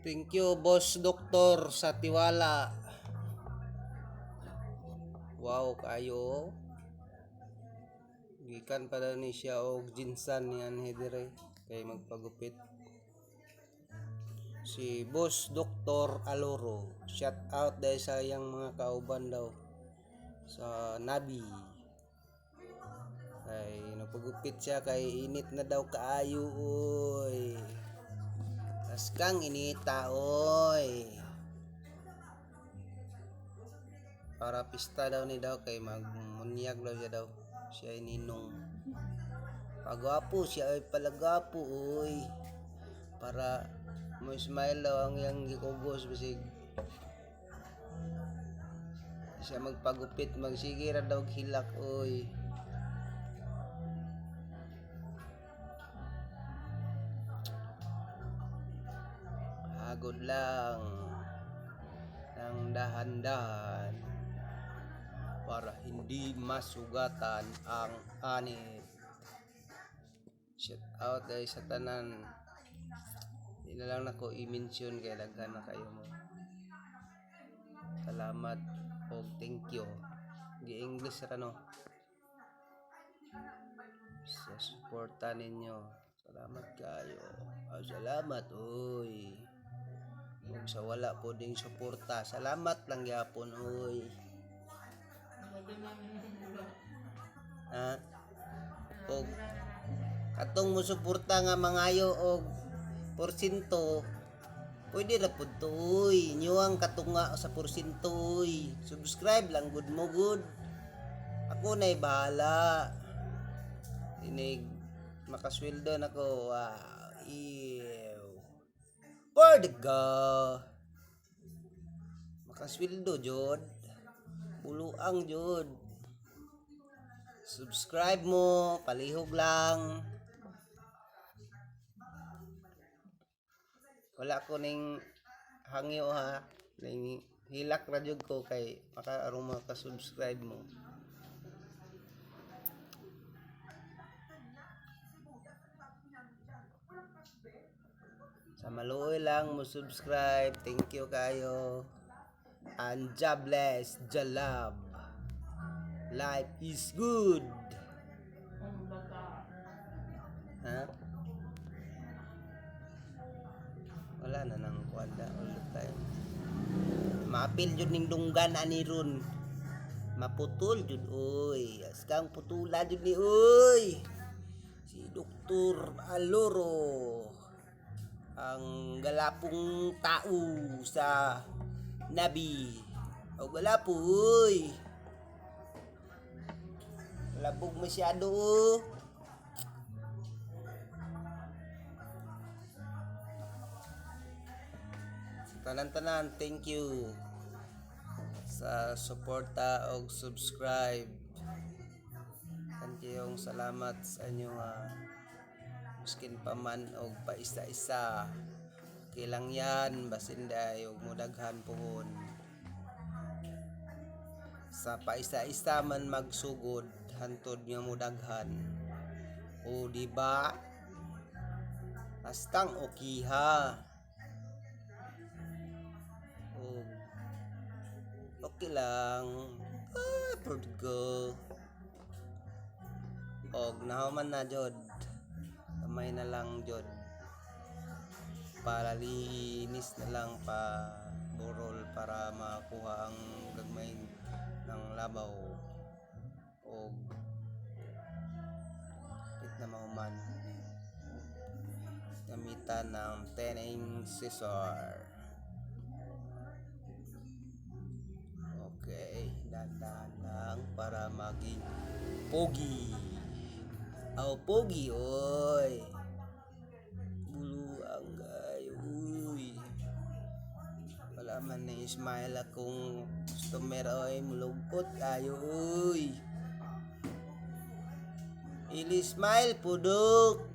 Thank you, Boss Doktor, sa tiwala. Wow, kayo. Gikan pa daw ni siya og jinsan niyan hedire kay magpagupit. Si Boss Doktor Aloro. Shout out dahil sa yang mga kauban daw sa Nabi. Kay napagupit siya kay init na daw kaayo oy. Tas kang inita oy. Para pista daw ni daw kay magmunyag daw siya daw. Siya ay ninong. Pagwapo siya ay palagapo oy. Para mo smile daw ang yang gikugos bisig. Siya magpagupit magsige ra daw hilak oy. Hagod lang ng dahan-dahan para hindi masugatan ang anit. Shout out dahil sa tanan. Hindi na lang nako i-mention kay daghan na kayo mo. Salamat o thank you. Di English ra no. Sa suporta ninyo. Salamat kayo. Salamat oy. Huwag sa wala po ding suporta. Salamat lang yapon oy. Ha? Og katong mo suporta nga mangayo og porsyento. Pwede ra pud to oy. Nyuang katunga sa porsyento oy. Subscribe lang good mo good. Ako na'y bahala. Inig makasweldo nako. Wow. Ew. For the go. Makasweldo jud. Buluang jud. Subscribe mo, palihog lang. Wala ko ning hangyo ha. Ning hilak ra jud ko kay makaarong maka-subscribe mo. Sa maluoy lang mo subscribe. Thank you kayo. And God bless. Jalab. Life is good. Ha? Wala na nang kwanda all the time. Maapil jud ning dunggan ani ron. Maputol jud oy. Askang putula jud ni oy. Si Dr. Aloro. Ang galapong tao sa Nabi. O galapo oy. Labog masyado oh. Tanan-tanan, thank you sa suporta o subscribe. Kanyang salamat sa inyo miskin pa man o paisa-isa. Okay lang yan, basin dahi o mudaghan pohon. Sa paisa-isa man magsugod, hantod nga mudaghan. O diba? Astang okay ha. Okay lang. Purgo. Og nahuman na jod. Kamay na lang jod. Para linis na lang pa burol para makuha ang gagmay ng labaw. Og pit na mahuman. Gamitan ng tanning scissor. Okay, dandan lang para maging pogi. Pogi, oy. Buluang gayo, uy. Wala man na smile akong customer, oy. Mulugkot kayo, uy. Ili smile, pudok.